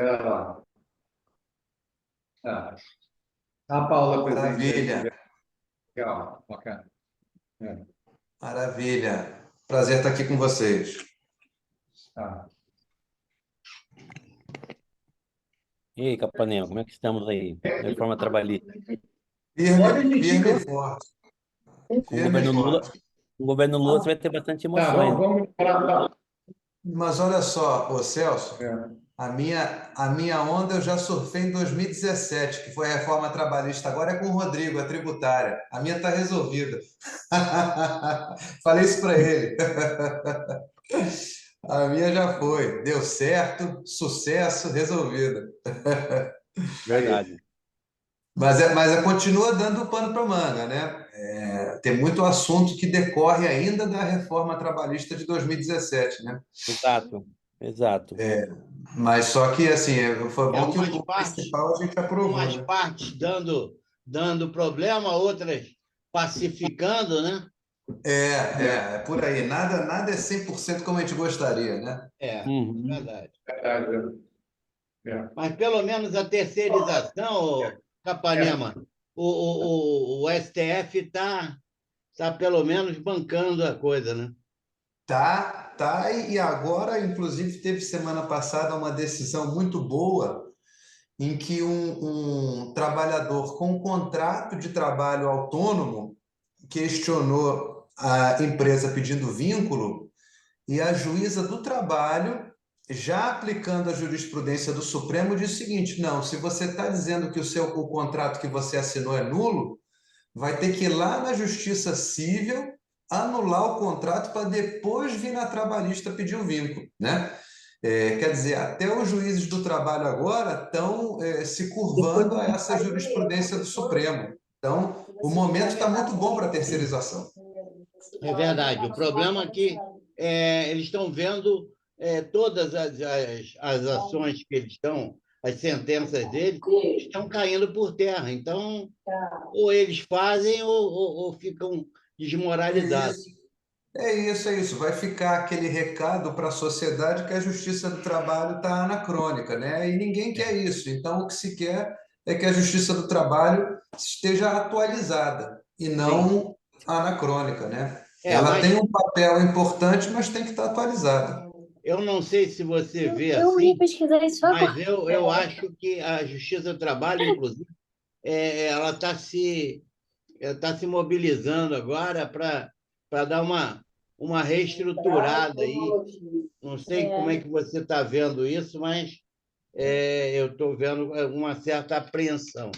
Pera lá. Ah, a Paula presente aí. Maravilha, Legal, bacana. É, maravilha. Prazer estar aqui com vocês. tá. E aí, Capanema, como é que estamos aí na reforma trabalhista? Firme, firme e forte. Com o Firme e governo Lula, forte. com o governo Lula você vai ter bastante Tá, emoções, né? vamos para. Mas olha só, ô Celso, É. a minha onda eu já surfei em 2017, que foi a reforma trabalhista. Agora é com o Rodrigo, a tributária. A minha está resolvida. Falei isso para ele. A minha já foi. Deu certo, sucesso, resolvida. Verdade. Mas continua dando pano para manga, né? Tem muito assunto que decorre ainda da reforma trabalhista de 2017, né? Exato, exato. Mas só que, assim, foi bom que Algumas o partes, principal a gente aprovou, umas né? partes dando problema, outras pacificando, né? É por aí. Nada é 100% como a gente gostaria, né? Uhum. Verdade. Verdade. É. Mas pelo menos a terceirização, Capanema, o STF tá pelo menos bancando a coisa, né? Tá. E agora, inclusive, teve semana passada uma decisão muito boa em que um trabalhador com contrato de trabalho autônomo questionou a empresa pedindo vínculo e a juíza do trabalho, já aplicando a jurisprudência do Supremo, disse o seguinte: não, se você está dizendo que o contrato que você assinou é nulo, vai ter que ir lá na Justiça Civil anular o contrato para depois vir na trabalhista pedir o vínculo, né? Quer dizer, até os juízes do trabalho agora estão se curvando a essa jurisprudência do Supremo. Então, o momento está muito bom para a terceirização. É verdade. O problema é que eles estão vendo todas as ações que eles estão, as sentenças deles, estão caindo por terra. Então, ou eles fazem ou ficam desmoralizados. É isso. Vai ficar aquele recado para a sociedade que a justiça do trabalho está anacrônica, né? E ninguém quer isso. Então, o que se quer é que a justiça do trabalho esteja atualizada e Sim. não anacrônica, né? Ela Mas tem um papel importante, mas tem que estar atualizada. eu não sei se você vê Eu ia assim, pesquisar isso mas agora. eu acho que a Justiça do Trabalho, inclusive, ela tá se mobilizando agora para dar uma reestruturada aí. Não sei como é que você está vendo isso, mas eu estou vendo uma certa apreensão.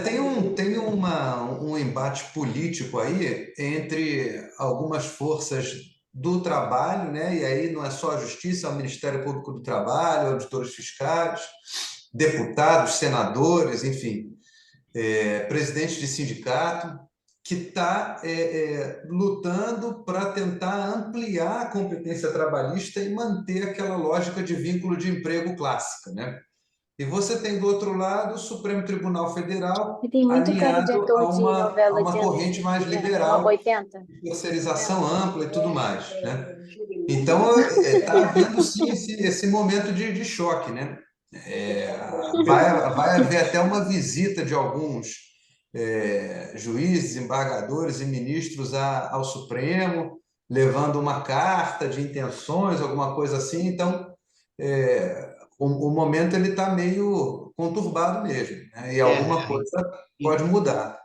Tem um embate político aí entre algumas forças do trabalho, né? E aí não é só a Justiça, é o Ministério Público do Trabalho, auditores fiscais, deputados, senadores, enfim, presidente de sindicato, que está lutando para tentar ampliar a competência trabalhista e manter aquela lógica de vínculo de emprego clássica, né? E você tem do outro lado o Supremo Tribunal Federal E tem muito cara de alinhado a ator de a novela uma de corrente anos mais 90, liberal, 80. de terceirização ampla e tudo mais, né? Então, está havendo sim esse momento de choque, né? Vai haver até uma visita de alguns juízes, embargadores e ministros ao Supremo, levando uma carta de intenções, alguma coisa assim. Então, o momento ele está meio conturbado mesmo, né? E alguma coisa pode mudar.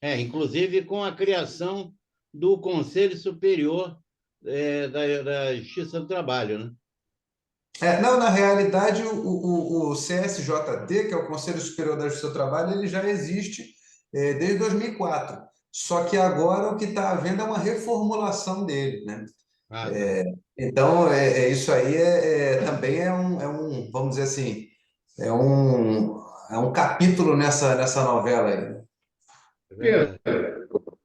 Inclusive com a criação do Conselho Superior da Justiça do Trabalho, né? Não, na realidade, o CSJT, que é o Conselho Superior da Justiça do Trabalho, ele já existe desde 2004. Só que agora o que está havendo é uma reformulação dele, né? Ah, tá. Então, isso aí também vamos dizer assim, é um capítulo nessa novela aí, né? É verdade.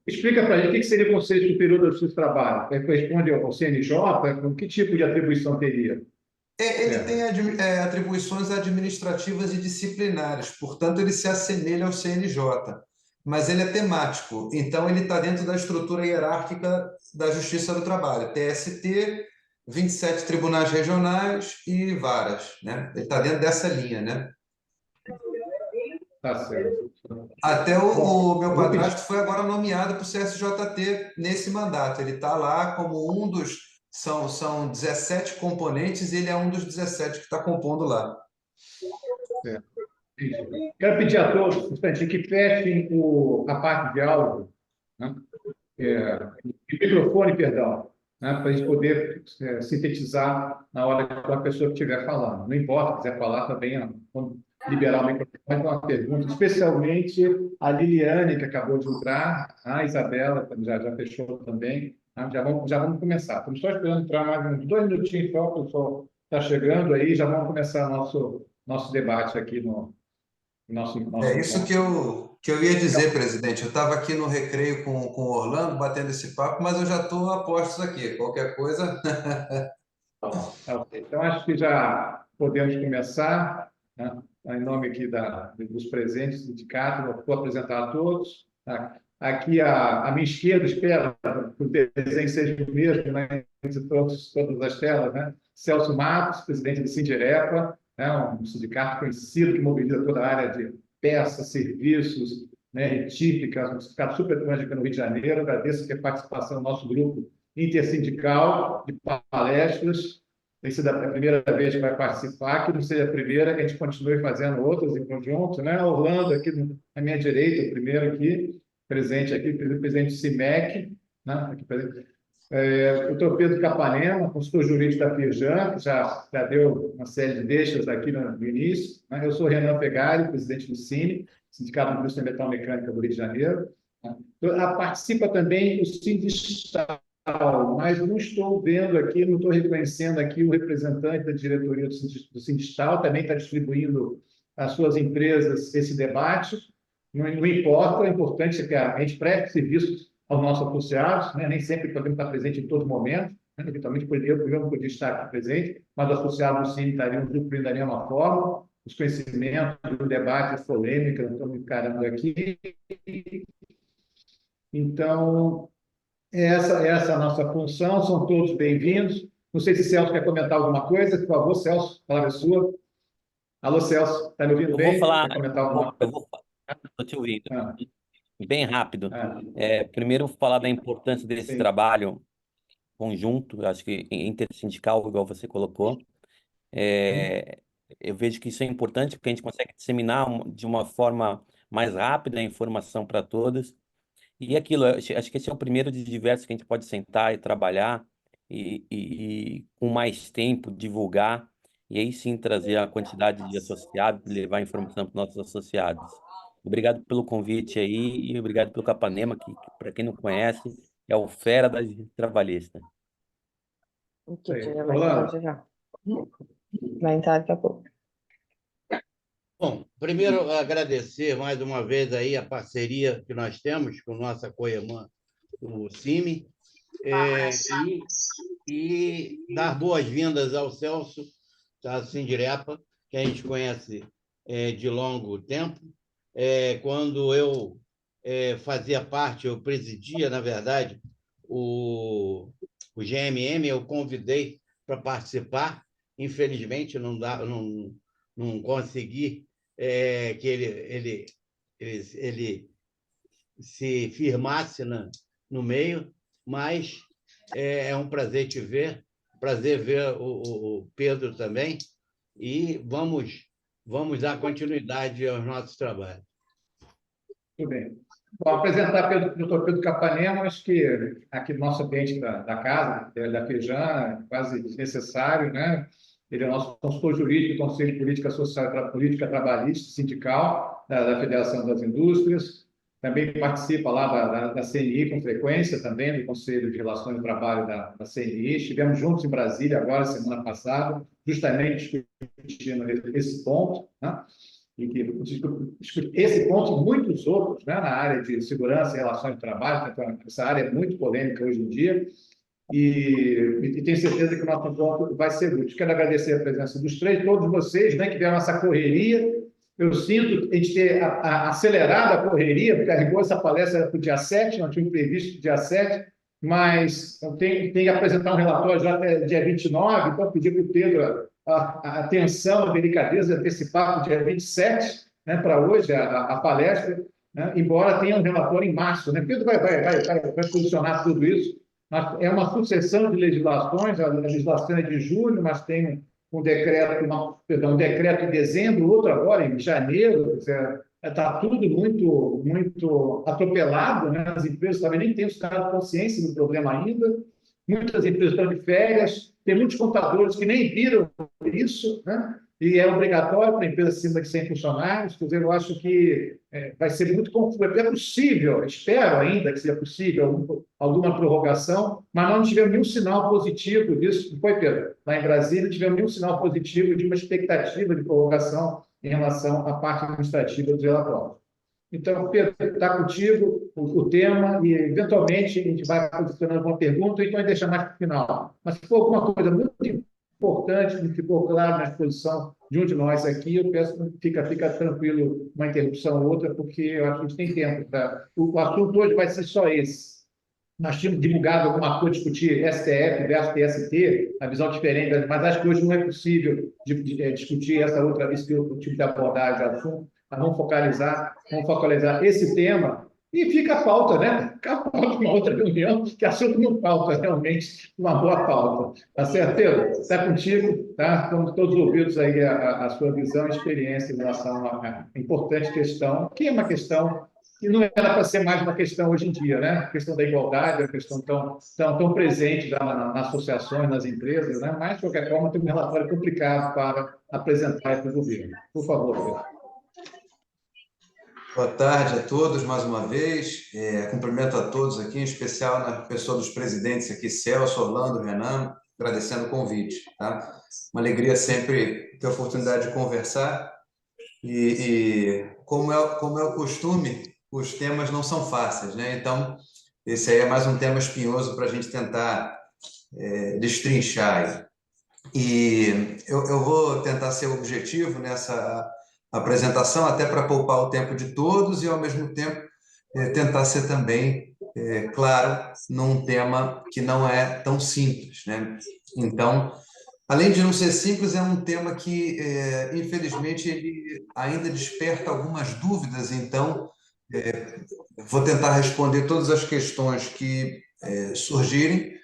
Explica para a gente o que seria o Conselho Superior da Justiça do Trabalho. Corresponde ao CNJ? Com que tipo de atribuição teria? Ele tem atribuições administrativas e disciplinares, portanto, ele se assemelha ao CNJ, mas ele é temático, então ele está dentro da estrutura hierárquica da Justiça do Trabalho, TST, 27 tribunais regionais e varas, né? Ele está dentro dessa linha, né? Tá certo. Até Bom, o meu eu vou pedir. padrasto foi agora nomeado para o CSJT nesse mandato. Ele está lá como um dos. São 17 componentes, e ele é um dos 17 que está compondo lá. Quero pedir a todos, portanto, que fechem a parte de áudio, né? O microfone, perdão, né? Para a gente poder sintetizar na hora que a pessoa que estiver falando. Não importa, quiser falar também, vamos liberar o microfone para uma pergunta, especialmente a Liliane, que acabou de entrar, a Isabela, que já fechou também. Tá? Já vamos começar. Estamos só esperando entrar mais uns 2 minutinhos só, o pessoal está chegando aí, já vamos começar nosso debate aqui no nosso É isso encontro. que eu ia dizer, presidente. Eu estava aqui no recreio com o Orlando, batendo esse papo, mas eu já estou a postos aqui. Qualquer coisa. Tá ok. Então, acho que já podemos começar, né? Em nome aqui dos presentes do sindicato, vou apresentar a todos. Tá? Aqui, à minha esquerda, espero que o desenho seja o mesmo, né? Entre todas as telas, né? Celso Matos, presidente do Sindirepa, né? Um sindicato conhecido que mobiliza toda a área de peças, serviços, né? Retíficas, um sindicato super grande aqui no Rio de Janeiro. Agradeço aqui a participação do nosso grupo intersindical de palestras. Tem sido a primeira vez que vai participar, que não seja a primeira, que a gente continue fazendo outras em conjunto, né? Orlando, aqui à minha direita, o primeiro aqui, presente aqui, o presidente do CIMEC, né? Aqui, presente. O doutor Pedro Capanema, consultor jurídico da Firjan, que já deu uma série de deixas aqui no início, né? Eu sou Renan Pegari, presidente do Cine, Sindicato de Indústria Metal Mecânica do Rio de Janeiro. Participa também o Sindistal, mas não estou vendo aqui, não estou reconhecendo aqui o representante da diretoria do Sindistal, também está distribuindo às suas empresas esse debate. Não importa, o importante é que a gente preste serviços aos nossos associados, né? Nem sempre podemos estar presente em todo momento, né? Eventualmente eu não podia estar aqui presente, mas os associados do Cine estariam usufruindo da mesma forma, os conhecimentos, o debate, as polêmicas, estamos encarando aqui. Então, essa é a nossa função, são todos bem-vindos. Não sei se o Celso quer comentar alguma coisa, por favor, Celso, a palavra é sua. Alô, Celso, está me ouvindo Eu bem? vou falar, Quer comentar alguma eu coisa? estou te ouvindo, Ah, bem rápido. ah, Primeiro, falar da importância desse sim. trabalho conjunto, eu acho que intersindical, igual você colocou. Eu vejo que isso é importante porque a gente consegue disseminar de uma forma mais rápida a informação para todos. E aquilo, acho que esse é o primeiro de diversos que a gente pode sentar e trabalhar e com mais tempo divulgar e aí sim trazer a quantidade de associados e levar a informação para os nossos associados. Obrigado pelo convite aí e obrigado pelo Capanema, que para quem não conhece, é o fera da justiça trabalhista. Que Sei. já vai Olá. entrar já. Vai entrar daqui a pouco. Bom, primeiro agradecer mais uma vez aí a parceria que nós temos com nossa coirmã, o CIMI, e dar boas-vindas ao Celso, da Sindirepa, que a gente conhece de longo tempo. Quando eu fazia parte, eu presidia, na verdade, o GMM, eu convidei para participar. Infelizmente, não consegui que ele se firmasse no meio, mas é um prazer te ver, prazer ver o Pedro também, e vamos dar continuidade aos nossos trabalhos. Tudo bem. Vou apresentar o doutor Pedro Capanema, acho que aqui no nosso ambiente da casa, da Feijão, é quase desnecessário, né? Ele é nosso consultor jurídico do Conselho de Política Social, Política Trabalhista Sindical da Federação das Indústrias. Também participa lá da CNI com frequência, também do Conselho de Relações do Trabalho da CNI. Estivemos juntos em Brasília agora, semana passada, justamente discutindo esse ponto, né? E que esse ponto e muitos outros, né, na área de segurança e relações de trabalho, essa área é muito polêmica hoje em dia, e tenho certeza que o nosso encontro vai ser útil. Quero agradecer a presença dos três, todos vocês, né, que deram essa correria. Eu sinto a gente ter acelerado a correria, porque a rigor essa palestra era para o dia 7, nós tínhamos previsto o dia 7, mas eu tenho que apresentar um relatório já até dia 29, então pedi para o Pedro a atenção, a delicadeza de antecipar para o dia 27, né, para hoje, a palestra, né, embora tenha um relatório em março. Né? Pedro vai posicionar tudo isso. Mas é uma sucessão de legislações, a legislação é de julho, mas tem um decreto, um decreto em dezembro, outro agora em janeiro, está tudo muito atropelado, né? As empresas também nem têm tomado consciência do problema ainda, muitas empresas estão de férias, tem muitos contadores que nem viram isso, né? E é obrigatório para empresas acima de 100 funcionários. Quer dizer, eu acho que vai ser muito confuso. É possível, espero ainda que seja possível alguma prorrogação, mas não tivemos nenhum sinal positivo disso. Não foi, Pedro? Lá em Brasília, não tivemos nenhum sinal positivo de uma expectativa de prorrogação em relação à parte administrativa dos relatórios. Então, Pedro, está contigo o tema e, eventualmente, a gente vai posicionando uma pergunta e então deixa mais para o final. Mas se for alguma coisa muito importante, que ficou claro na exposição de um de nós aqui, eu peço que fica tranquilo uma interrupção ou outra, porque eu acho que a gente tem tempo. O assunto hoje vai ser só esse. Nós tínhamos divulgado alguma coisa, discutir STF versus TST, a visão diferente, mas acho que hoje não é possível discutir esse outro tipo de abordagem de assunto. Nós vamos focalizar esse tema e fica a pauta, né? Fica a pauta de uma outra reunião, que assunto não falta, realmente, uma boa pauta. Tá certo, Pedro? Está contigo, tá? Estamos todos ouvidos aí a sua visão e experiência em relação a uma importante questão, que é uma questão que não era para ser mais uma questão hoje em dia, né? A questão da igualdade, a questão tão presente nas associações, nas empresas, né? Mas, de qualquer forma, tem um relatório complicado para apresentar para o governo. Por favor, Pedro. Boa tarde a todos, mais uma vez. Cumprimento a todos aqui, em especial na pessoa dos presidentes aqui, Celso, Orlando, Renan, agradecendo o convite. Tá? Uma alegria sempre ter a oportunidade de conversar. E como é o costume, os temas não são fáceis, né? Então, esse aí é mais um tema espinhoso para a gente tentar destrinchar. E eu vou tentar ser objetivo nessa apresentação, até para poupar o tempo de todos e, ao mesmo tempo, tentar ser também claro num tema que não é tão simples, né? Então, além de não ser simples, é um tema que, infelizmente, ele ainda desperta algumas dúvidas. Então, vou tentar responder todas as questões que surgirem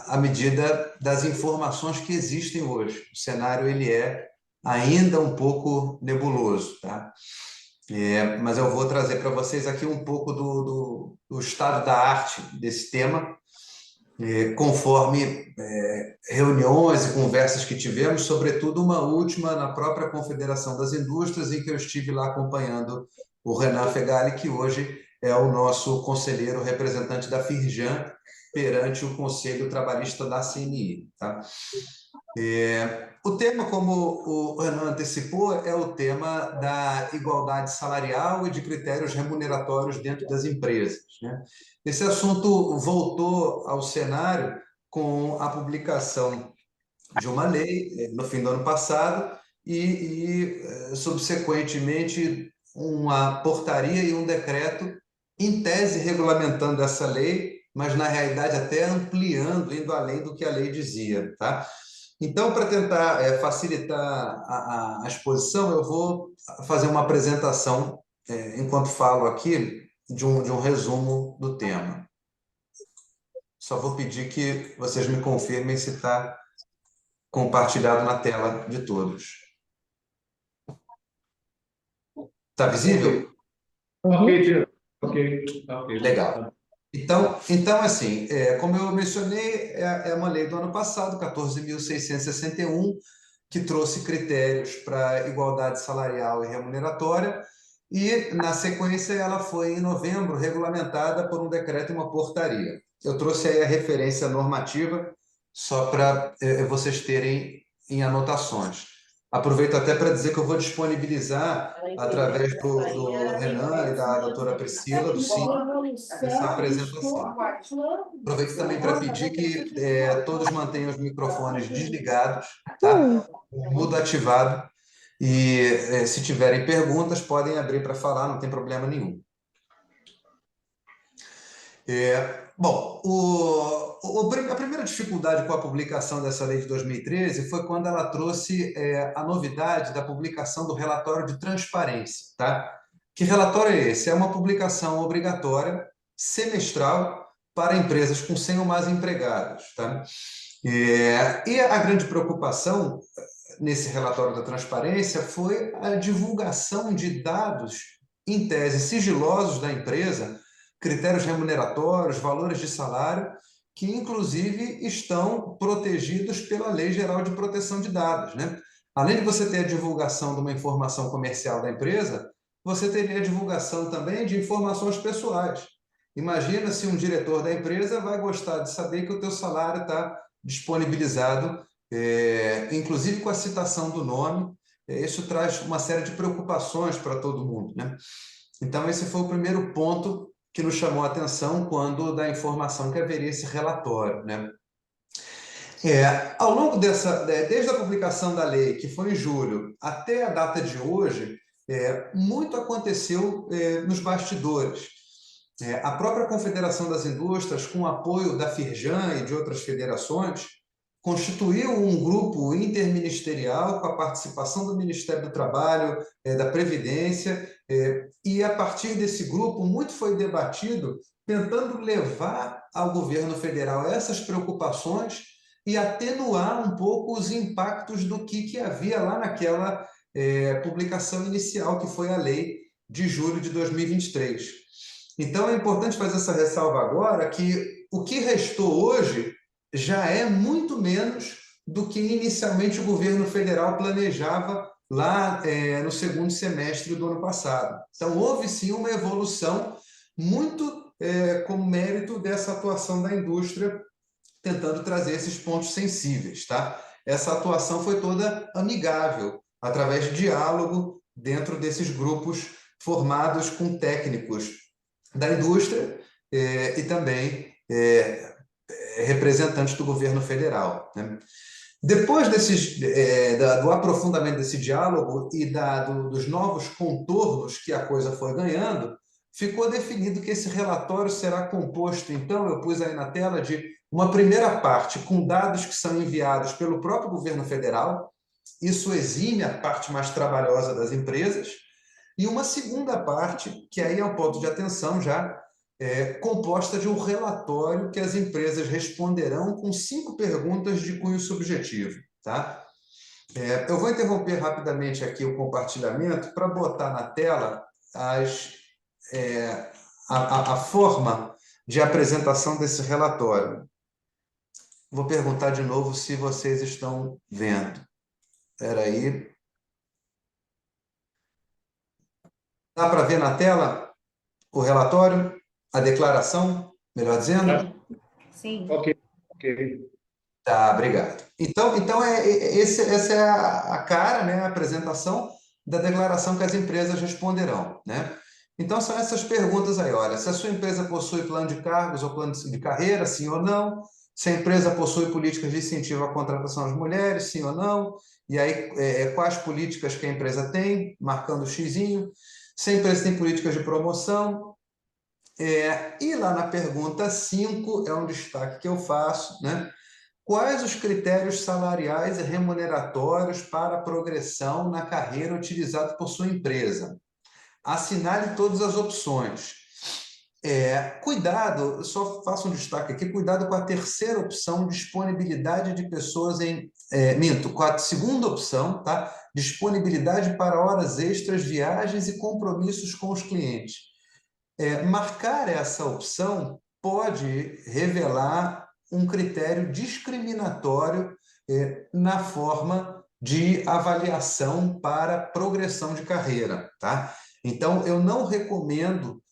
à medida das informações que existem hoje. O cenário ele é ainda um pouco nebuloso, tá? Mas eu vou trazer para vocês aqui um pouco do estado da arte desse tema, conforme reuniões e conversas que tivemos, sobretudo uma última na própria Confederação das Indústrias, em que eu estive lá acompanhando o Renan Fegali, que hoje é o nosso conselheiro representante da Firjan perante o Conselho Trabalhista da CNI. Tá? O tema, como o Renan antecipou, é o tema da igualdade salarial e de critérios remuneratórios dentro das empresas, né? Esse assunto voltou ao cenário com a publicação de uma lei no fim do ano passado e subsequentemente, uma portaria e um decreto, em tese, regulamentando essa lei, mas, na realidade, até ampliando, indo além do que a lei dizia, tá? Então, para tentar facilitar a exposição, eu vou fazer uma apresentação, enquanto falo aqui, de um resumo do tema. Só vou pedir que vocês me confirmem se está compartilhado na tela de todos. Está visível? Ok, ok. Legal. Então assim, como eu mencionei, é uma lei do ano passado, 14.661, que trouxe critérios para igualdade salarial e remuneratória, e, na sequência, ela foi, em novembro, regulamentada por um decreto e uma portaria. Eu trouxe aí a referência normativa, só para vocês terem em anotações. Aproveito até para dizer que eu vou disponibilizar, através do Renan e da doutora Priscila, do SIM, essa apresentação. Aproveito também para pedir que todos mantenham os microfones desligados, tá? O mudo ativado. E se tiverem perguntas, podem abrir para falar, não tem problema nenhum. Bom, a primeira dificuldade com a publicação dessa lei de 2013 foi quando ela trouxe a novidade da publicação do relatório de transparência, tá? Que relatório é esse? É uma publicação obrigatória, semestral, para empresas com 100 ou mais empregados, tá? E a grande preocupação nesse relatório da transparência foi a divulgação de dados, em tese, sigilosos da empresa, critérios remuneratórios, valores de salário, que inclusive estão protegidos pela Lei Geral de Proteção de Dados, né? Além de você ter a divulgação de uma informação comercial da empresa, você teria a divulgação também de informações pessoais. Imagina se um diretor da empresa vai gostar de saber que o teu salário está disponibilizado, inclusive com a citação do nome. Isso traz uma série de preocupações para todo mundo, né? Então, esse foi o primeiro ponto que nos chamou a atenção quando da informação que haveria esse relatório, né? Ao longo desde a publicação da lei, que foi em julho, até a data de hoje, muito aconteceu nos bastidores. A própria Confederação das Indústrias, com o apoio da Firjan e de outras federações, constituiu um grupo interministerial com a participação do Ministério do Trabalho, da Previdência, e a partir desse grupo muito foi debatido, tentando levar ao governo federal essas preocupações e atenuar um pouco os impactos do que havia lá naquela publicação inicial, que foi a lei de julho de 2023. Então, é importante fazer essa ressalva agora que o que restou hoje já é muito menos do que inicialmente o governo federal planejava lá no segundo semestre do ano passado. Então, houve sim uma evolução muito com mérito dessa atuação da indústria, tentando trazer esses pontos sensíveis, tá? Essa atuação foi toda amigável, através de diálogo dentro desses grupos formados com técnicos da indústria e também representantes do governo federal, né? Depois do aprofundamento desse diálogo e dos novos contornos que a coisa foi ganhando, ficou definido que esse relatório será composto, então, eu pus aí na tela, de uma primeira parte com dados que são enviados pelo próprio governo federal, isso exime a parte mais trabalhosa das empresas, e uma segunda parte, que aí é um ponto de atenção já, composta de um relatório que as empresas responderão com 5 perguntas de cunho subjetivo, tá? Eu vou interromper rapidamente aqui o compartilhamento para botar na tela a forma de apresentação desse relatório. Vou perguntar de novo se vocês estão vendo. Espera aí. Dá para ver na tela o relatório, a declaração, melhor dizendo? Sim. Ok. Tá, obrigado. Então essa é a cara, né, a apresentação da declaração que as empresas responderão, né? Então, são essas perguntas aí, olha, se a sua empresa possui plano de cargos ou plano de carreira, sim ou não? Se a empresa possui políticas de incentivo à contratação das mulheres, sim ou não? E aí, quais políticas que a empresa tem, marcando o xizinho? Se a empresa tem políticas de promoção? E lá na pergunta 5, é um destaque que eu faço, né? Quais os critérios salariais e remuneratórios para a progressão na carreira utilizados por sua empresa? Assinale todas as opções. Cuidado, eu só faço um destaque aqui, cuidado com a terceira opção, disponibilidade de pessoas com a segunda opção, tá? Disponibilidade para horas extras, viagens e compromissos com os clientes. Marcar essa opção pode revelar um critério discriminatório na forma de avaliação para progressão de carreira, tá? Então, eu não recomendo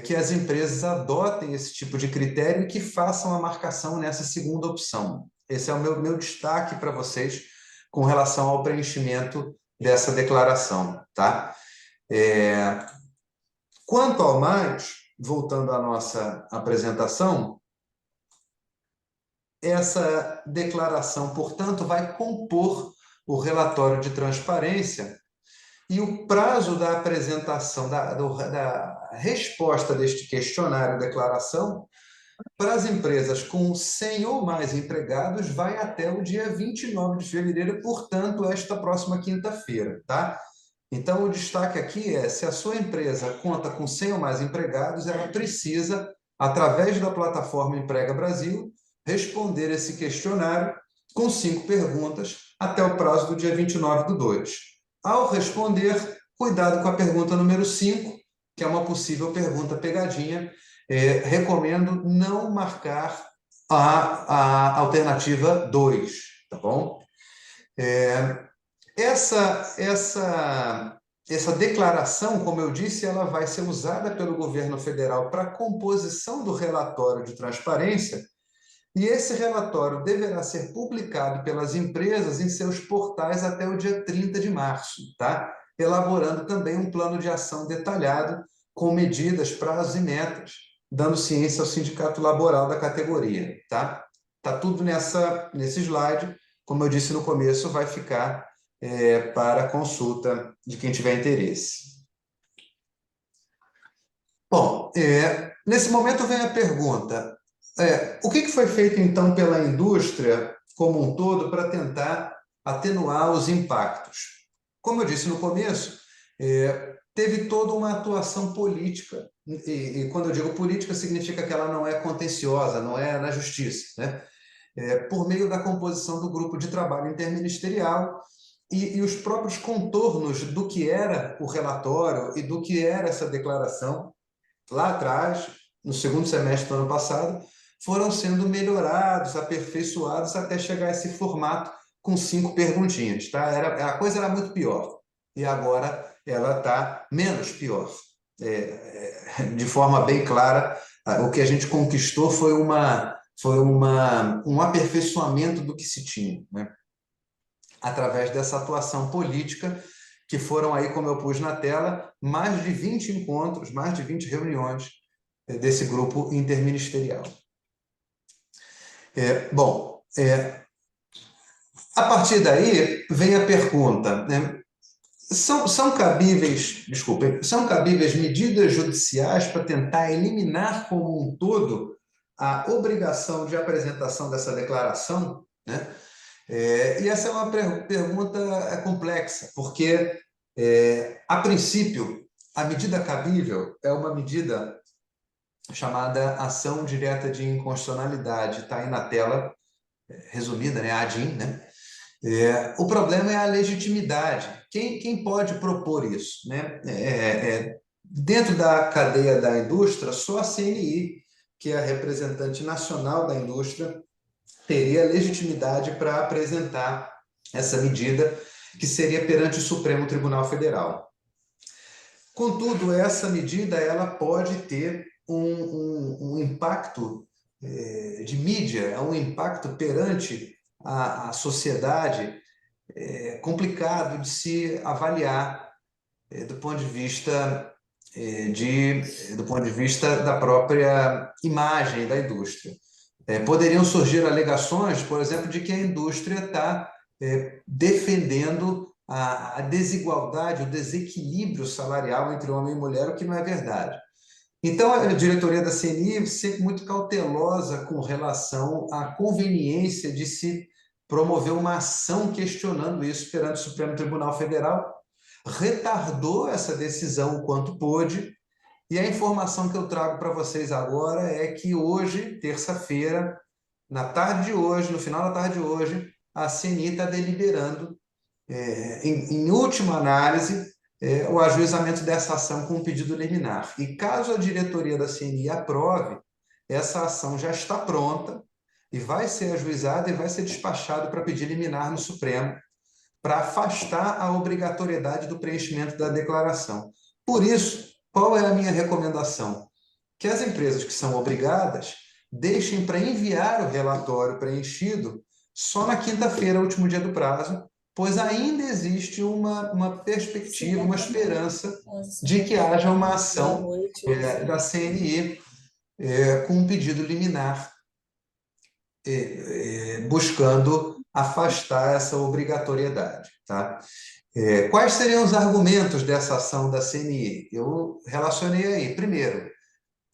que as empresas adotem esse tipo de critério e que façam a marcação nessa segunda opção. Esse é o meu destaque para vocês com relação ao preenchimento dessa declaração, tá? Quanto ao mais, voltando à nossa apresentação, essa declaração, portanto, vai compor o relatório de transparência e o prazo da apresentação, da resposta deste questionário declaração Para as empresas com 100 ou mais empregados, vai até o dia 29 de fevereiro, portanto, esta próxima quinta-feira, tá? Então, o destaque aqui é, se a sua empresa conta com 100 ou mais empregados, ela precisa, através da plataforma Emprega Brasil, responder esse questionário com 5 perguntas até o prazo do dia 29/2. Ao responder, cuidado com a pergunta número 5, que é uma possível pergunta pegadinha. Recomendo não marcar a alternativa 2, tá bom? Essa declaração, como eu disse, ela vai ser usada pelo governo federal para a composição do relatório de transparência, e esse relatório deverá ser publicado pelas empresas em seus portais até o dia 30 de março, tá? Elaborando também um plano de ação detalhado com medidas, prazos e metas, dando ciência ao sindicato laboral da categoria, tá? Tá tudo nesse slide. Como eu disse no começo, vai ficar para consulta de quem tiver interesse. Bom, nesse momento vem a pergunta: o que foi feito, então, pela indústria como um todo para tentar atenuar os impactos? Como eu disse no começo, teve toda uma atuação política, e quando eu digo política, significa que ela não é contenciosa, não é na justiça, né? Por meio da composição do grupo de trabalho interministerial e os próprios contornos do que era o relatório e do que era essa declaração, lá atrás, no segundo semestre do ano passado, foram sendo melhorados, aperfeiçoados, até chegar a esse formato com 5 perguntinhas, tá? A coisa era muito pior, e agora ela está menos pior. De forma bem clara, o que a gente conquistou foi um aperfeiçoamento do que se tinha, né? Através dessa atuação política, que foram aí, como eu pus na tela, mais de 20 encontros, mais de 20 reuniões desse grupo interministerial. Bom, a partir daí vem a pergunta, né? São cabíveis medidas judiciais para tentar eliminar como um todo a obrigação de apresentação dessa declaração, né? E essa é uma pergunta complexa, porque, a princípio, a medida cabível é uma medida chamada ação direta de inconstitucionalidade, está aí na tela, resumida, né? ADIM, né? O problema é a legitimidade. Quem pode propor isso, né? Dentro da cadeia da indústria, só a CNI, que é a representante nacional da indústria, teria legitimidade para apresentar essa medida, que seria perante o Supremo Tribunal Federal. Contudo, essa medida ela pode ter um impacto de mídia, um impacto perante a sociedade complicado de se avaliar do ponto de vista da própria imagem da indústria. Poderiam surgir alegações, por exemplo, de que a indústria está defendendo a desigualdade, o desequilíbrio salarial entre homem e mulher, o que não é verdade. Então, a diretoria da CNI sempre muito cautelosa com relação à conveniência de se promover uma ação questionando isso perante o Supremo Tribunal Federal, retardou essa decisão o quanto pôde, e a informação que eu trago para vocês agora é que hoje, terça-feira, na tarde de hoje, no final da tarde de hoje, a CNI está deliberando, em última análise, o ajuizamento dessa ação com um pedido liminar. E caso a diretoria da CNI aprove, essa ação já está pronta e vai ser ajuizada e vai ser despachado para pedir liminar no Supremo, para afastar a obrigatoriedade do preenchimento da declaração. Por isso, qual é a minha recomendação? Que as empresas que são obrigadas deixem para enviar o relatório preenchido só na quinta-feira, último dia do prazo, pois ainda existe uma perspectiva, uma esperança de que haja uma ação da CNI com um pedido liminar, buscando afastar essa obrigatoriedade, tá? Quais seriam os argumentos dessa ação da CNI? Eu relacionei aí. Primeiro,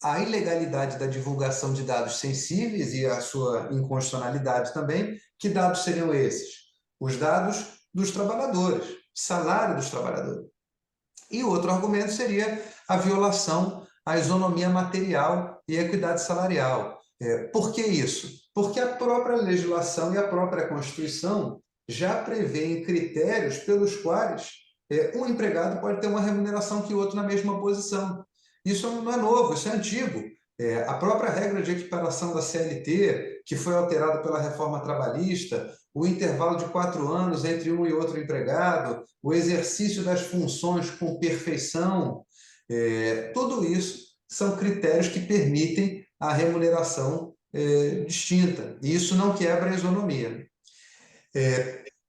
a ilegalidade da divulgação de dados sensíveis e a sua inconstitucionalidade também. Que dados seriam esses? Os dados dos trabalhadores, salário dos trabalhadores. E outro argumento seria a violação à isonomia material e equidade salarial. Por que isso? Porque a própria legislação e a própria Constituição já prevêem critérios pelos quais um empregado pode ter uma remuneração que o outro na mesma posição. Isso não é novo, isso é antigo. A própria regra de equiparação da CLT, que foi alterada pela reforma trabalhista, o intervalo de 4 anos entre um e outro empregado, o exercício das funções com perfeição, tudo isso são critérios que permitem a remuneração distinta, e isso não quebra a isonomia.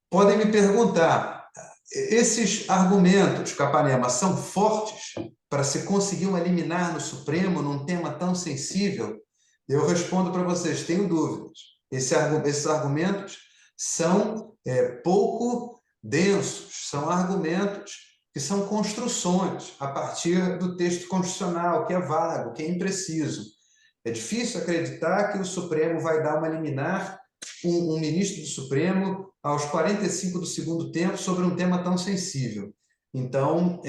Podem me perguntar, esses argumentos, Capanema, são fortes para se conseguir uma liminar no Supremo num tema tão sensível? Eu respondo para vocês, tenho dúvidas. Esses argumentos são pouco densos, são argumentos que são construções a partir do texto constitucional, que é vago, que é impreciso. É difícil acreditar que o Supremo vai dar uma liminar, um ministro do Supremo, aos 45 do segundo tempo, sobre um tema tão sensível. Então,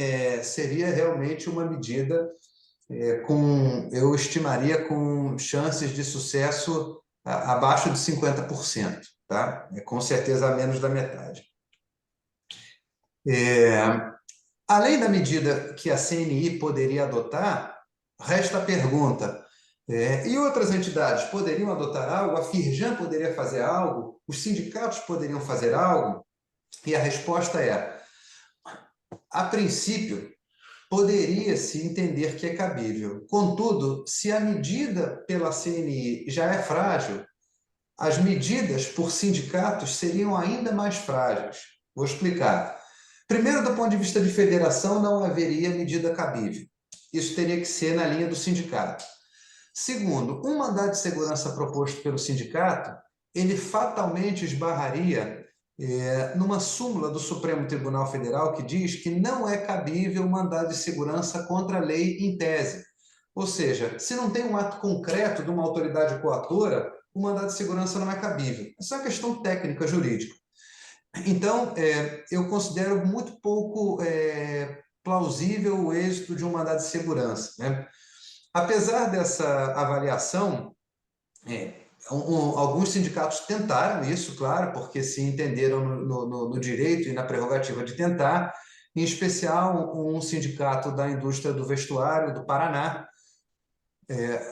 seria realmente uma medida eu estimaria com chances de sucesso abaixo de 50%, tá? Com certeza a menos da metade. Além da medida que a CNI poderia adotar, resta a pergunta, e outras entidades poderiam adotar algo? A Firjan poderia fazer algo? Os sindicatos poderiam fazer algo? E a resposta é, a princípio, poderia-se entender que é cabível. Contudo, se a medida pela CNI já é frágil, as medidas por sindicatos seriam ainda mais frágeis. Vou explicar. Primeiro, do ponto de vista de federação, não haveria medida cabível. Isso teria que ser na linha do sindicato. Segundo, um mandado de segurança proposto pelo sindicato, ele fatalmente esbarraria numa súmula do Supremo Tribunal Federal que diz que não é cabível mandado de segurança contra a lei em tese. Ou seja, se não tem um ato concreto de uma autoridade coatora, o mandado de segurança não é cabível. Essa é uma questão técnica jurídica. Então, eu considero muito pouco plausível o êxito de um mandado de segurança, né? Apesar dessa avaliação, alguns sindicatos tentaram isso, claro, porque se entenderam no direito e na prerrogativa de tentar, em especial um sindicato da indústria do vestuário do Paraná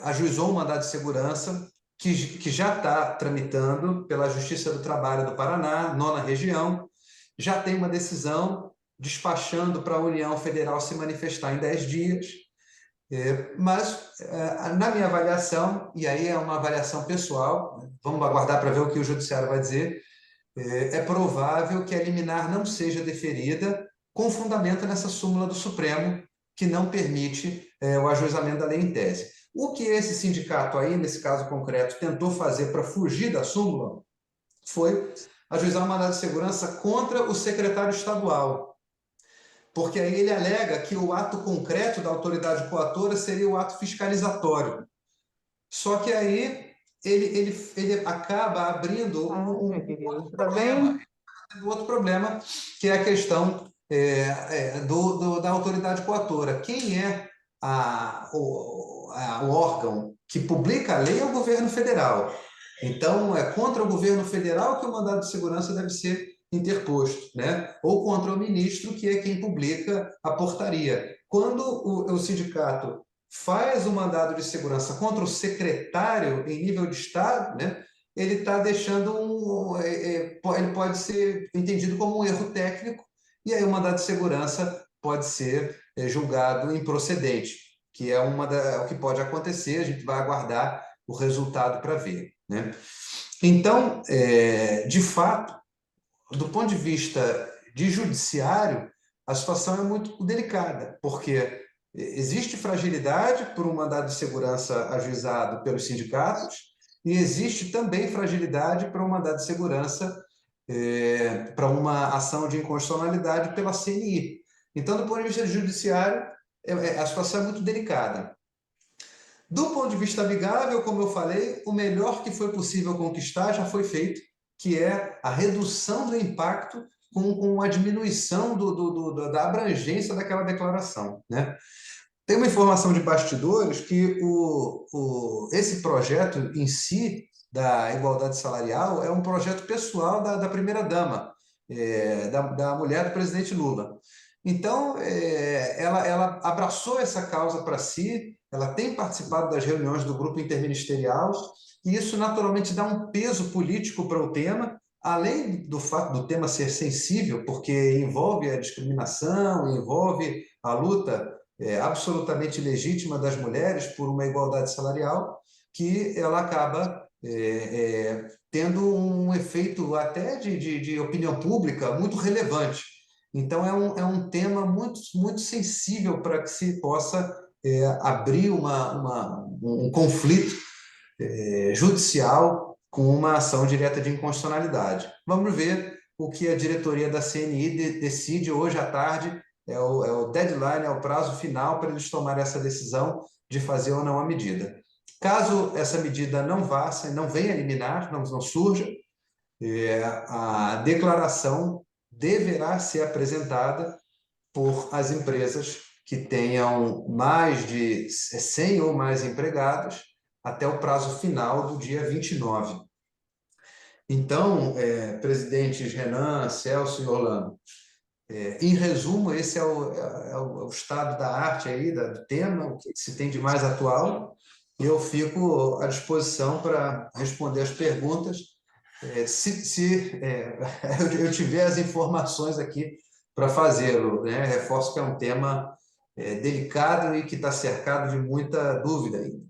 ajuizou um mandado de segurança que já está tramitando pela Justiça do Trabalho do Paraná, 9ª Região, já tem uma decisão despachando para a União Federal se manifestar em 10 dias, mas, na minha avaliação, e aí é uma avaliação pessoal, vamos aguardar para ver o que o Judiciário vai dizer, é provável que a liminar não seja deferida com fundamento nessa súmula do Supremo, que não permite o ajuizamento da lei em tese. O que esse sindicato aí, nesse caso concreto, tentou fazer para fugir da súmula foi ajuizar um mandado de segurança contra o secretário estadual, porque aí ele alega que o ato concreto da autoridade coatora seria o ato fiscalizatório. Só que aí ele acaba abrindo outro problema, que é a questão da autoridade coatora. Quem é o órgão que publica a lei é o governo federal. Então, é contra o governo federal que o mandado de segurança deve ser interposto, né? Ou contra o ministro, que é quem publica a portaria. Quando o sindicato faz o mandado de segurança contra o secretário em nível de Estado, né, ele está deixando ele pode ser entendido como um erro técnico, e aí o mandado de segurança pode ser julgado improcedente, que é o que pode acontecer, a gente vai aguardar o resultado para ver, né? Então, de fato, do ponto de vista de judiciário, a situação é muito delicada, porque existe fragilidade por um mandado de segurança ajuizado pelos sindicatos e existe também fragilidade para um mandado de segurança para uma ação de inconstitucionalidade pela CNI. Então, do ponto de vista judiciário, a situação é muito delicada. Do ponto de vista amigável, como eu falei, o melhor que foi possível conquistar já foi feito, que é a redução do impacto com a diminuição da abrangência daquela declaração, né? Tem uma informação de bastidores que esse projeto em si, da igualdade salarial, é um projeto pessoal da primeira-dama, da mulher do presidente Lula. Então, ela abraçou essa causa para si, ela tem participado das reuniões do grupo interministerial, e isso naturalmente dá um peso político para o tema, além do fato do tema ser sensível, porque envolve a discriminação, envolve a luta absolutamente legítima das mulheres por uma igualdade salarial, que ela acaba tendo um efeito até de opinião pública muito relevante. Então, é um tema muito, muito sensível para que se possa abrir um conflito judicial com uma ação direta de inconstitucionalidade. Vamos ver o que a diretoria da CNI decide hoje à tarde. É o deadline, é o prazo final para eles tomarem essa decisão de fazer ou não a medida. Caso essa medida não vá, não venha liminar, não surja, a declaração deverá ser apresentada por as empresas que tenham mais de 100 ou mais empregados até o prazo final do dia 29. Então, presidentes Renan, Celso e Orlando, em resumo, esse é o estado da arte aí, do tema, o que se tem de mais atual, e eu fico à disposição para responder as perguntas, se eu tiver as informações aqui para fazê-lo, né? Reforço que é um tema delicado e que está cercado de muita dúvida ainda.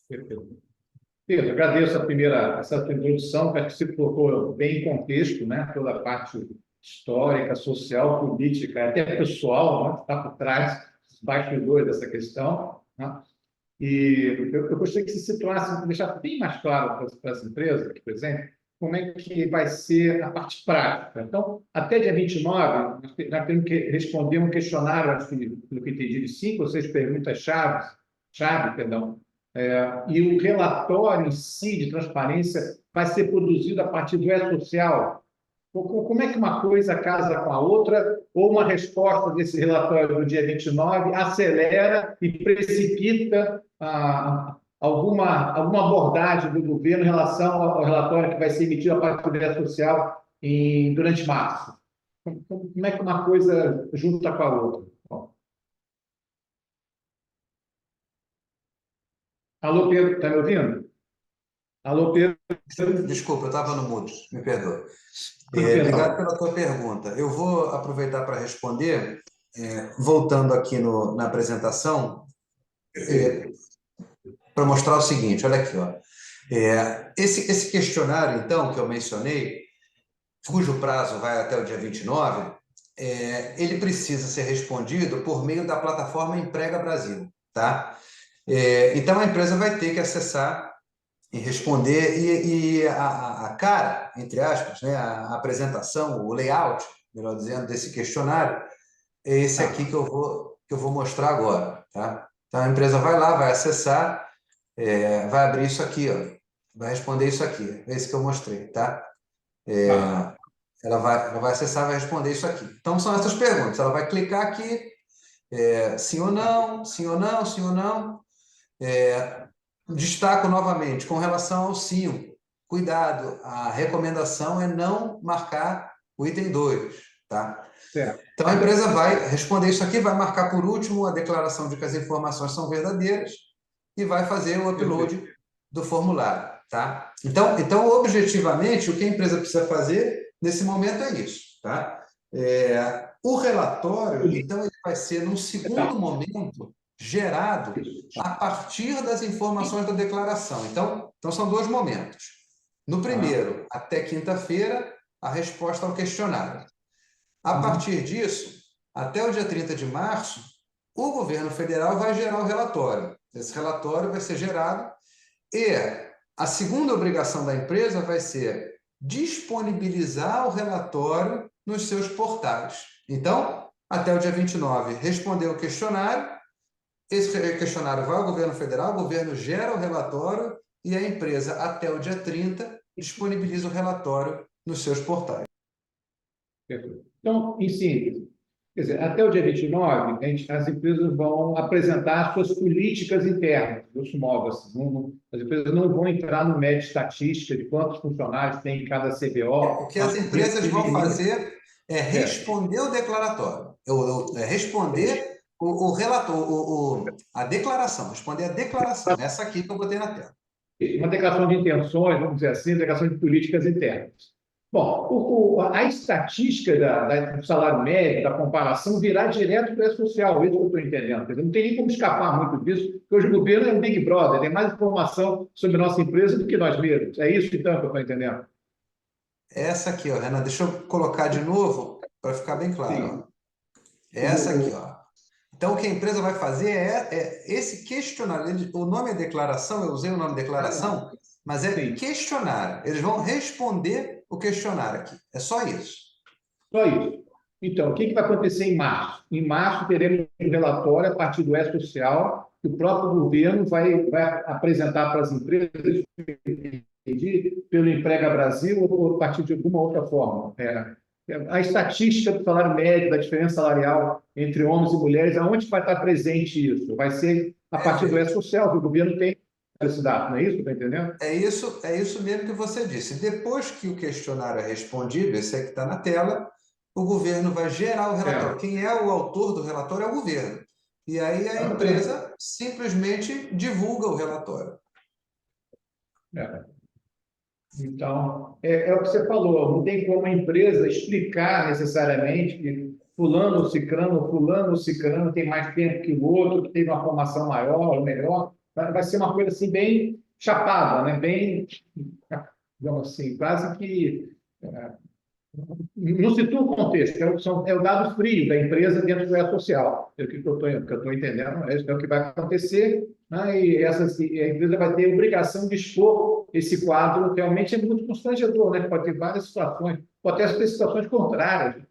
Perfeito. Pedro, agradeço essa introdução, que acho que se colocou bem em contexto, né? Toda a parte histórica, social, política, até pessoal, né? Que está por trás dos bastidores dessa questão, né? E eu gostaria que se situasse, deixar bem mais claro para as empresas aqui presentes, como é que vai ser a parte prática. Então, até dia 29, nós temos que responder um questionário, acho que, pelo que entendi, de 5 ou 6 perguntas-chave, perdão, e o relatório em si de transparência vai ser produzido a partir do E-Social. Como é que uma coisa casa com a outra, ou uma resposta desse relatório do dia 29 acelera e precipita alguma abordagem do governo em relação ao relatório que vai ser emitido a partir do E-Social durante março? Como é que uma coisa junta com a outra? Bom. Alô, Pedro, está me ouvindo? Alô, Pedro? Desculpa, eu estava no mudo, me perdoa. Perdão. Obrigado pela tua pergunta. Eu vou aproveitar para responder, voltando aqui na apresentação, para mostrar o seguinte, olha aqui, ó. Esse questionário, então, que eu mencionei, cujo prazo vai até o dia 29, ele precisa ser respondido por meio da plataforma Emprega Brasil, tá? Então, a empresa vai ter que acessar e responder, e a cara, entre aspas, né, a apresentação, o layout, melhor dizendo, desse questionário, é esse aqui que eu vou mostrar agora, tá? Então, a empresa vai lá, vai acessar, vai abrir isso aqui, ó, vai responder isso aqui, é esse que eu mostrei, tá? Ela vai acessar, vai responder isso aqui. Então, são essas perguntas. Ela vai clicar aqui, sim ou não, sim ou não, sim ou não. Destaco novamente, com relação ao 5, cuidado, a recomendação é não marcar o item 2, tá? Certo. Então, a empresa vai responder isso aqui, vai marcar por último a declaração de que as informações são verdadeiras e vai fazer o upload do formulário, tá? Então, objetivamente, o que a empresa precisa fazer nesse momento é isso, tá? O relatório, então, ele vai ser, num segundo momento, gerado a partir das informações da declaração. Então são 2 momentos. No primeiro, até quinta-feira, a resposta ao questionário. A partir disso, até o dia 30 de março, o governo federal vai gerar o relatório. Esse relatório vai ser gerado e a segunda obrigação da empresa vai ser disponibilizar o relatório nos seus portais. Então, até o dia 29, responder o questionário, esse questionário vai ao governo federal, o governo gera o relatório e a empresa, até o dia 30, disponibiliza o relatório nos seus portais. Perfeito. Então, em síntese, quer dizer, até o dia 29, as empresas vão apresentar suas políticas internas, grosso modo, assim, as empresas não vão entrar no médio estatística de quantos funcionários tem em cada CBO. O que as empresas vão fazer é responder o declaratório, responder o relatório, a declaração, responder a declaração, essa aqui que eu botei na tela. Uma declaração de intenções, vamos dizer assim, declaração de políticas internas. Bom, a estatística do salário médio, da comparação, virá direto para a social, isso que eu estou entendendo. Quer dizer, não tem nem como escapar muito disso, porque hoje o governo é um Big Brother, tem mais informação sobre a nossa empresa do que nós mesmos. É isso, então, que eu estou entendendo. Essa aqui, ó, Renan, deixa eu colocar de novo para ficar bem claro. Ó. Essa aqui, ó. Então, o que a empresa vai fazer é esse questionário. O nome é declaração, eu usei o nome declaração, mas é questionário. Eles vão responder o questionário aqui. É só isso. Só isso. Então, o que vai acontecer em março? Em março, teremos um relatório a partir do E-Social, que o próprio governo vai apresentar para as empresas, pelo Emprega Brasil ou a partir de alguma outra forma. A estatística do salário médio, da diferença salarial entre homens e mulheres, aonde vai estar presente isso? Vai ser a partir do E-Social, que o governo tem esse dado, não é isso? Está entendendo? É isso mesmo que você disse. Depois que o questionário é respondido, esse aí que está na tela, o governo vai gerar o relatório. Quem é o autor do relatório é o governo. E aí a empresa simplesmente divulga o relatório. Então, é o que você falou, não tem como a empresa explicar necessariamente que fulano ou cicrano tem mais tempo que o outro, que teve uma formação maior ou melhor. Vai ser uma coisa assim bem chapada, né? Bem, digamos assim, quase que não situa o contexto, é o dado frio da empresa dentro do E-Social. É o que eu estou entendendo, é o que vai acontecer, né? E a empresa vai ter a obrigação de expor esse quadro, realmente é muito constrangedor, né? Pode ter várias situações, pode até ter situações contrárias.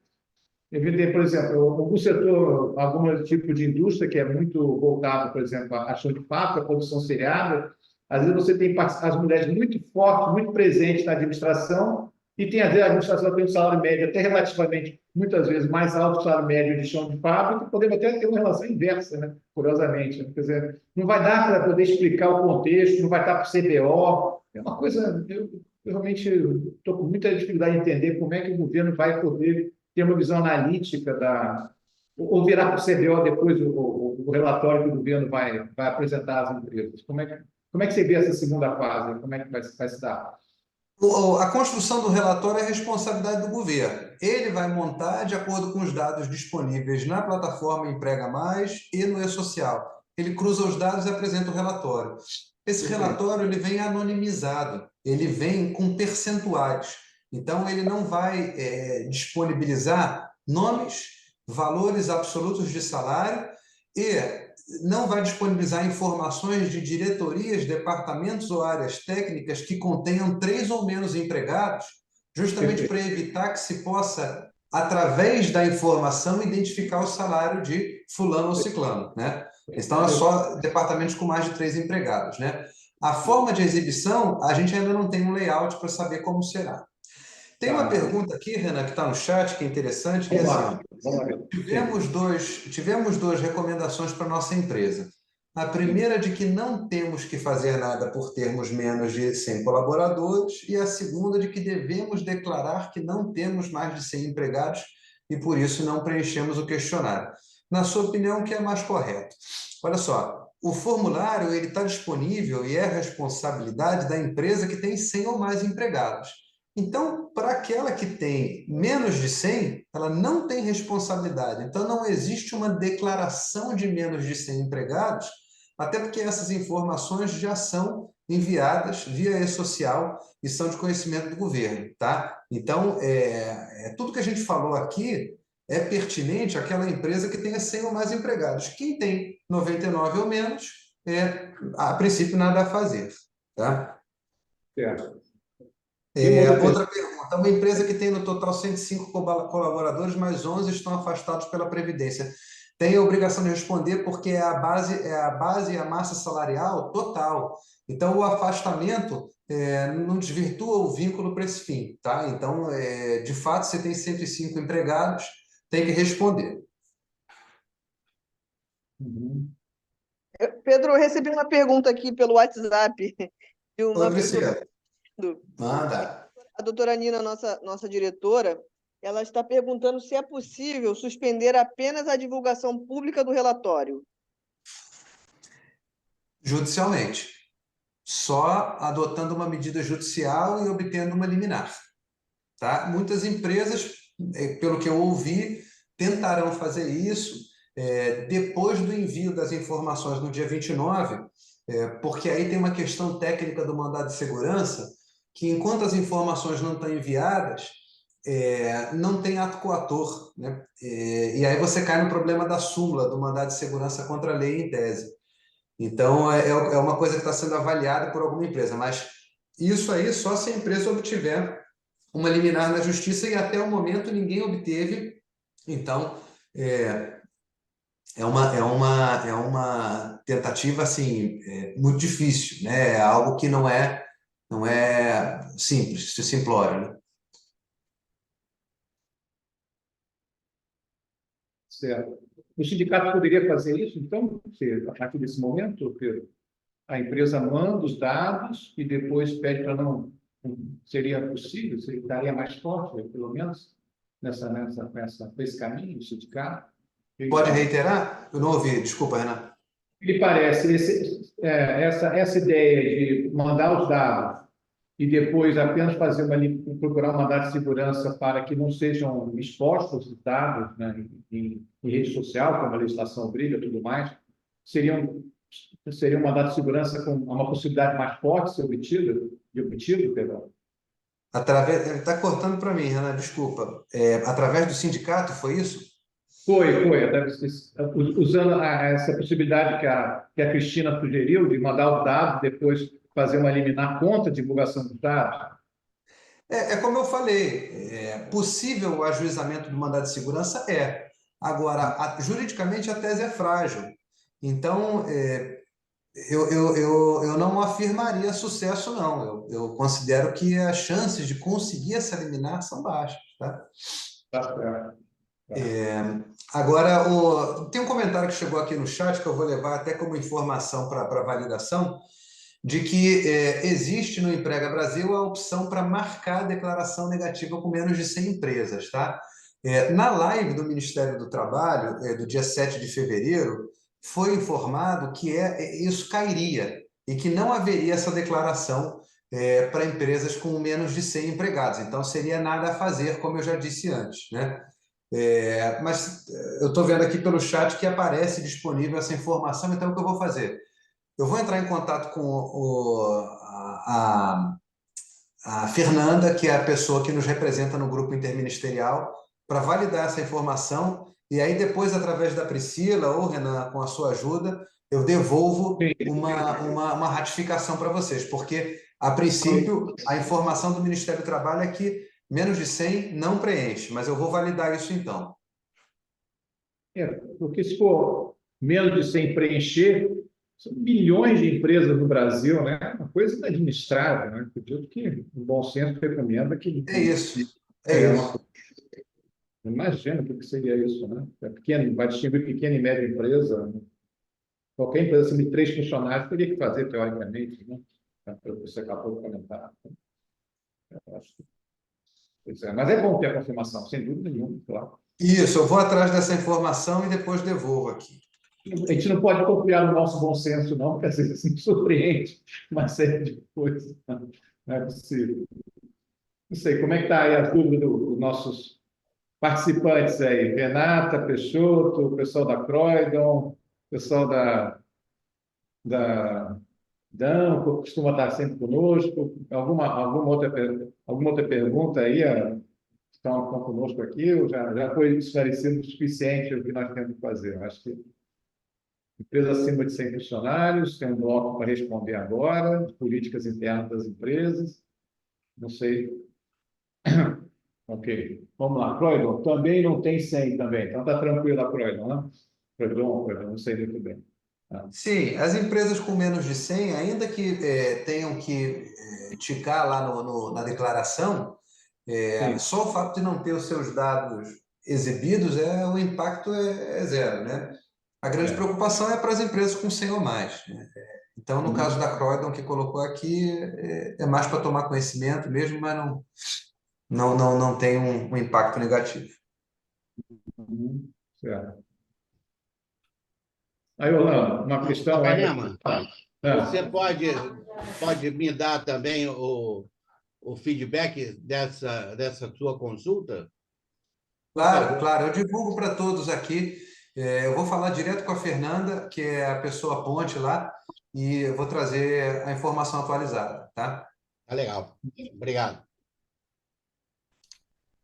Por exemplo, algum setor, algum tipo de indústria que é muito voltado, por exemplo, à ação de fábrica, à produção seriada, às vezes você tem as mulheres muito fortes, muito presentes na administração, e tem, às vezes, a administração tem um salário médio até relativamente, muitas vezes, mais alto que o salário médio de chão de fábrica, e podemos até ter uma relação inversa, né? Curiosamente. Quer dizer, não vai dar para poder explicar o contexto, não vai dar para o CBO. É uma coisa, eu realmente estou com muita dificuldade de entender como é que o governo vai poder ter uma visão analítica ou virar para o CBO depois o relatório que o governo vai apresentar às empresas. Como é que você vê essa segunda fase? Como é que vai se dar? A construção do relatório é responsabilidade do governo. Ele vai montar de acordo com os dados disponíveis na plataforma Emprega Mais e no E-Social. Ele cruza os dados e apresenta o relatório. Esse relatório ele vem anonimizado, ele vem com percentuais. Então, ele não vai disponibilizar nomes, valores absolutos de salário e não vai disponibilizar informações de diretorias, departamentos ou áreas técnicas que contenham 3 ou menos empregados, justamente para evitar que se possa, através da informação, identificar o salário de fulano ou ciclano, né? Então, é só departamentos com mais de 3 empregados, né? A forma de exibição, a gente ainda não tem um layout para saber como será. Tem uma pergunta aqui, Renan, que está no chat, que é interessante, que é assim, tivemos duas recomendações para a nossa empresa. A primeira de que não temos que fazer nada por termos menos de 100 colaboradores e a segunda de que devemos declarar que não temos mais de 100 empregados e por isso não preenchemos o questionário. Na sua opinião, o que é mais correto? Olha só, o formulário está disponível e é responsabilidade da empresa que tem 100 ou mais empregados. Então, para aquela que tem menos de 100, ela não tem responsabilidade. Então, não existe uma declaração de menos de 100 empregados, até porque essas informações já são enviadas via E-Social e são de conhecimento do governo, tá? Então, tudo que a gente falou aqui é pertinente àquela empresa que tenha 100 ou mais empregados. Quem tem 99 ou menos, a princípio, nada a fazer, tá? Certo. Outra pergunta. Uma empresa que tem no total 105 colaboradores, mas 11 estão afastados pela Previdência. tem a obrigação de responder porque é a base e a massa salarial total. Então, o afastamento não desvirtua o vínculo para esse fim, tá? Então, de fato, você tem 105 empregados, tem que responder. Uhum. Pedro, eu recebi uma pergunta aqui pelo WhatsApp de Oi, uma pessoa. Priscila, manda. A doutora Nina, nossa diretora, ela está perguntando se é possível suspender apenas a divulgação pública do relatório. Judicialmente. Só adotando uma medida judicial e obtendo uma liminar. Tá? Muitas empresas, pelo que eu ouvi, tentarão fazer isso depois do envio das informações no dia 29, porque aí tem uma questão técnica do mandado de segurança, que enquanto as informações não estão enviadas, não tem ato coator, né? E aí você cai no problema da súmula do mandado de segurança contra a lei em tese. Então, é uma coisa que está sendo avaliada por alguma empresa, mas isso aí só se a empresa obtiver uma liminar na justiça e até o momento ninguém obteve. Então, é uma tentativa assim, muito difícil, né? É algo que não é simples, simplório, né? Certo. O sindicato poderia fazer isso, então, a partir desse momento, Pedro? A empresa manda os dados e depois pede para não. Seria possível? Seria, estaria mais forte, pelo menos, nesse caminho, o sindicato? Pode reiterar? Eu não ouvi, desculpa, Renato. Me parece essa ideia de mandar os dados e depois apenas procurar um mandado de segurança para que não sejam expostos os dados, né, em rede social, como a legislação obriga e tudo mais, seria um mandado de segurança com uma possibilidade mais forte de ser obtido, perdão. Ele está cortando para mim, Renato, desculpa. Através do sindicato, foi isso? Foi, até usando essa possibilidade que a Cristina sugeriu, de mandar os dados e depois fazer uma liminar contra a divulgação dos dados. Como eu falei, possível o ajuizamento do mandado de segurança? Agora, juridicamente, a tese é frágil. Então, eu não afirmaria sucesso, não. Eu considero que as chances de conseguir essa liminar são baixas. Tá? Tá certo. Agora, tem um comentário que chegou aqui no chat que eu vou levar até como informação para validação, de que existe no Emprega Brasil a opção para marcar a declaração negativa com menos de 100 empresas. Tá? Na live do Ministério do Trabalho, do dia 7 de fevereiro, foi informado que isso cairia e que não haveria essa declaração para empresas com menos de 100 empregados. Então, seria nada a fazer, como eu já disse antes, né? Mas eu estou vendo aqui pelo chat que aparece disponível essa informação, então o que eu vou fazer? Eu vou entrar em contato com a Fernanda, que é a pessoa que nos representa no grupo interministerial, para validar essa informação, e aí depois, através da Priscila ou Renan, com a sua ajuda, eu devolvo uma ratificação para vocês, porque, a princípio, a informação do Ministério do Trabalho é que menos de 100 não preenche, mas eu vou validar isso então. Porque se for menos de 100 preencher, são milhões de empresas no Brasil, né? Uma coisa inadministrável, né? Eu acredito que o bom senso recomenda que... É isso. Imagina o que seria isso, né? Vai distinguir pequena e média empresa. Né? Qualquer empresa acima de 3 funcionários teria que fazer, teoricamente, né? Você acabou de comentar. Mas é bom ter a confirmação, sem dúvida nenhuma, claro. Isso, eu vou atrás dessa informação e depois devolvo aqui. A gente não pode confiar no nosso bom senso, não, porque às vezes nos surpreende uma série de coisas. Não é possível. Não sei, como é que está aí a dúvida dos nossos participantes aí? Renata, Peixoto, o pessoal da Croydon, o pessoal da Danco, costuma estar sempre conosco. Alguma outra pergunta aí? Estão conosco aqui? Ou já foi esclarecido o suficiente o que nós temos que fazer? Eu acho que empresa acima de 100 funcionários, tem um bloco para responder agora, políticas internas das empresas. Não sei. Ok, vamos lá. Croydon, também não tem 100 também, então está tranquilo a Croydon, né? Foi bom, não sei muito bem. Sim, as empresas com menos de 100, ainda que tenham que ticar lá na declaração, Sim, só o fato de não ter os seus dados exibidos, o impacto é zero, né? A grande é. preocupação é para as empresas com 100 ou mais, né? Então, no caso Uhum, da Croydon, que colocou aqui, é mais para tomar conhecimento mesmo, mas não tem um impacto negativo. uhum, certo. Aí, Orlando, uma questão é... Capanema, você Ah, pode me dar também o feedback dessa sua consulta? Por Claro, favor. claro, eu divulgo para todos aqui. Eu vou falar direto com a Fernanda, que é a pessoa ponte lá, e eu vou trazer a informação atualizada, tá? Tá legal. Obrigado.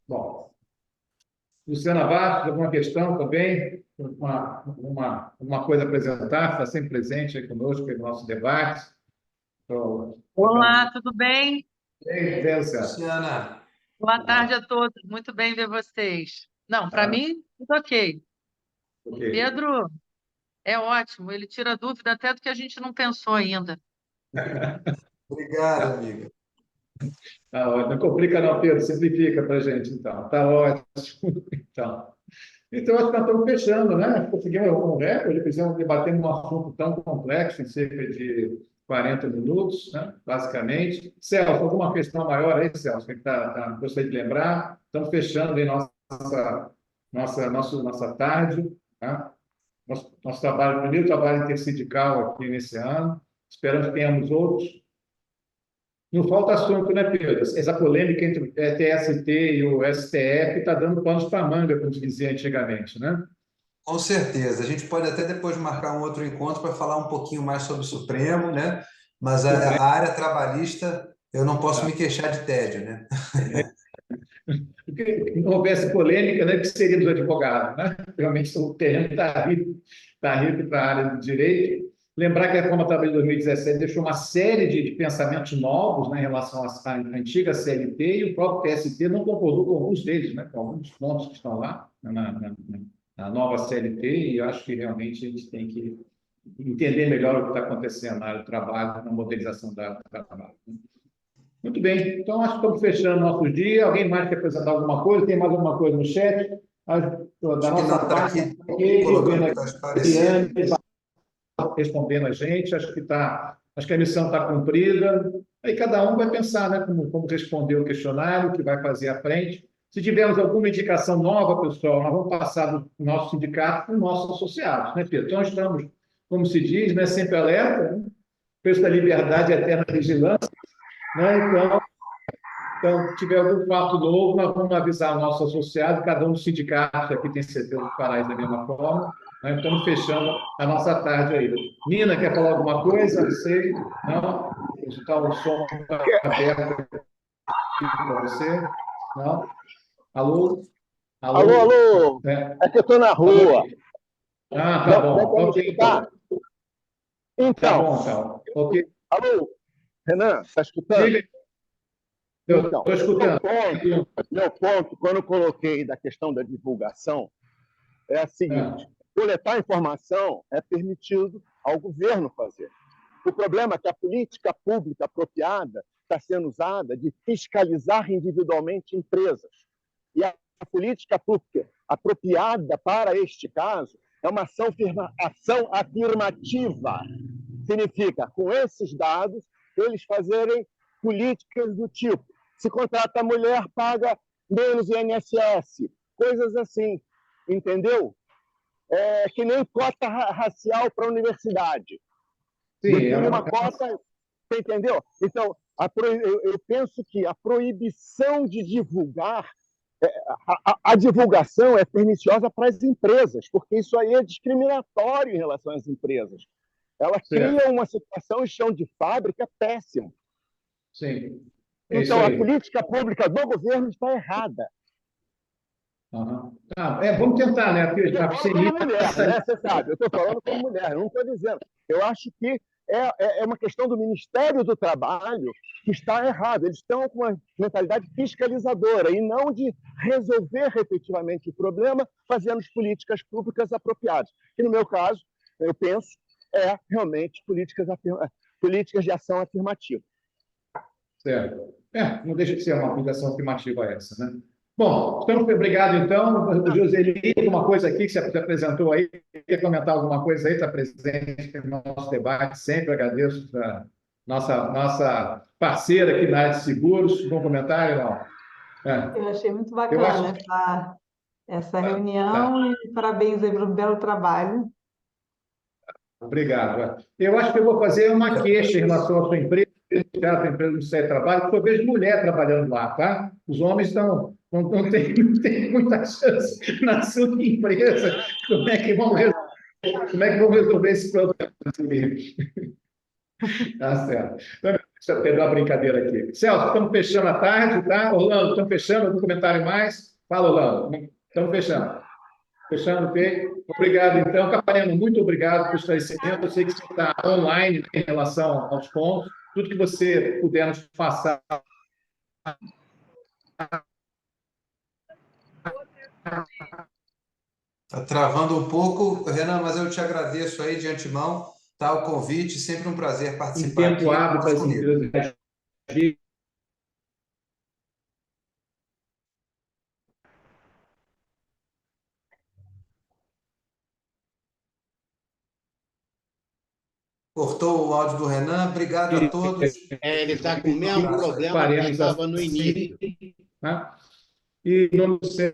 bom, Luciana Bastos, alguma questão também? Uma coisa a apresentar? Está sempre presente aí conosco no nosso debate. Então, Olá, tudo bem? bem, Luciana. Luciana, Boa tarde a todos. Muito bem ver vocês. Não, para Tá? mim, tudo ok. Ok. Pedro é ótimo, ele tira dúvida até do que a gente não pensou ainda. obrigado, amiga. Tá ótimo. Não complica não, Pedro, simplifica para a gente, então. Tá ótimo. Então, acho que nós estamos fechando, né? Conseguimos um recorde, precisamos debater um assunto tão complexo em cerca de 40 minutos, né? Basicamente. Celso, alguma questão maior aí, Celso, que gostaria de lembrar? Estamos fechando aí nossa tarde, tá? Nosso trabalho, primeiro trabalho intersindical aqui nesse ano. Esperamos que tenhamos outros. Não falta assunto, né, Pedro? Essa polêmica entre o TST e o STF está dando panos para manga, como se dizia antigamente, né? Com certeza. A gente pode até depois marcar um outro encontro para falar um pouquinho mais sobre o Supremo, né? Mas Tudo bem. a área trabalhista, eu não posso Tá. me queixar de tédio, né? Porque não houvesse polêmica, né, que seria dos advogados, né? Realmente o terreno está rico para a área do direito. Lembrar que a reforma trabalhista de 2017 deixou uma série de pensamentos novos, né, em relação à antiga CLT, e o próprio TST não concordou com alguns deles, né, com alguns pontos que estão lá na nova CLT, e eu acho que realmente a gente tem que entender melhor o que está acontecendo na área do trabalho, na modelização do trabalho. Muito bem, então acho que estamos fechando nosso dia. Alguém mais quer apresentar alguma coisa? Tem mais alguma coisa no chat? Da Acho que nossa não, está parte, aqui eu colocando vendo que aqui está a Eliane esclarecido. respondendo a gente, acho que a missão está cumprida. Aí cada um vai pensar, né, como responder o questionário, o que vai fazer à frente. Se tivermos alguma indicação nova, pessoal, nós vamos passar do nosso sindicato para os nossos associados, né, Pedro? Então, estamos, como se diz, né, sempre alerta, né? Preço da liberdade e eterna vigilância, né? Então, se tiver algum fato novo, nós vamos avisar o nosso associado, cada um dos sindicatos aqui tem certeza que fará isso da mesma forma. Né? Estamos fechando a nossa tarde aí. Nina, quer falar alguma coisa? Não sei. Não? O som está aberto aqui para você. Não? Alô? Alô, Alô? alô, É. é que eu estou na Alô? rua. Ah, tá Não bom. quer me Ok, escutar? então. Tá Então, bom, então. Ok. alô, Renan, está escutando? Diga. Eu Então, estou escutando. meu ponto, quando eu coloquei da questão da divulgação, é a Ah, seguinte: coletar informação é permitido ao governo fazer. O problema é que a política pública apropriada está sendo usada de fiscalizar individualmente empresas. E a política pública apropriada para este caso é uma ação afirmativa. Significa, com esses dados, eles fazerem políticas do tipo: se contrata a mulher, paga menos INSS, coisas assim, entendeu? É que nem cota racial para a universidade. sim, Define uma cota, você entendeu? Então, eu penso que a proibição de divulgar, a divulgação é perniciosa para as empresas, porque isso aí é discriminatório em relação às empresas. Ela certo. cria uma situação de chão de fábrica péssima. Sim. É isso Então, a aí. política pública do governo está errada. Uhum. Tá, vamos tentar, né? Eu estou falando como mulher, né? Você sabe, eu estou falando como mulher, não estou dizendo. Eu acho que é uma questão do Ministério do Trabalho que está errado. Eles estão com uma mentalidade fiscalizadora e não de resolver efetivamente o problema fazendo as políticas públicas apropriadas. Que, no meu caso, eu penso, realmente políticas de ação afirmativa. Certo. Não deixa de ser uma obrigação afirmativa essa, né? Bom, então, obrigado, então. O Joseli, alguma coisa aqui que você apresentou aí? Quer comentar alguma coisa aí? Está presente no nosso debate, sempre agradeço a nossa parceira aqui na área de seguros. Bom comentário, não? Eu achei muito Eu acho bacana essa tá. reunião e parabéns aí pelo belo trabalho. Obrigado. Eu acho que eu vou fazer uma queixa em relação à sua empresa, a empresa do Ministério do Trabalho, porque eu vejo mulher trabalhando lá, tá? Os homens não tem muita chance na sua empresa. Como é que vão resolver esse problema? Tá certo. Então, deixa eu pegar uma brincadeira aqui. Celso, estamos fechando a tarde, tá? Orlando, estamos fechando. Algum comentário mais? Fala, Orlando. Estamos fechando. Fechando, ok? Obrigado, então. Capanema, muito obrigado pelo esclarecimento. Eu sei que você está online, né, em relação aos pontos. Tudo que você puder nos passar. Está travando um pouco, Renan, mas eu te agradeço aí de antemão, tá, o convite, sempre um prazer Em participar tempo aqui. hábil para Conte as comigo. empresas. Cortou o áudio do Renan, obrigado a todos. Ele está com o mesmo problema que Faremos estava no assim, início. tá? E em nome do Senhor,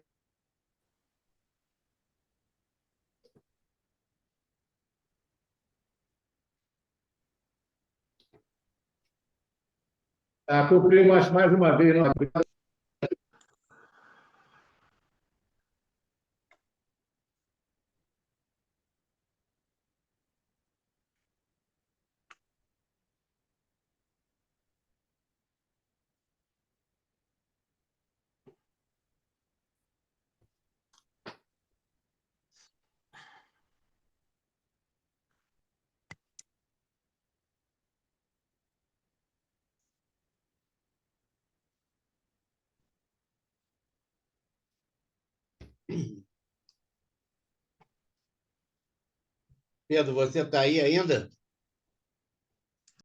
cumprir mais uma vez. Não? Pedro, você está aí ainda?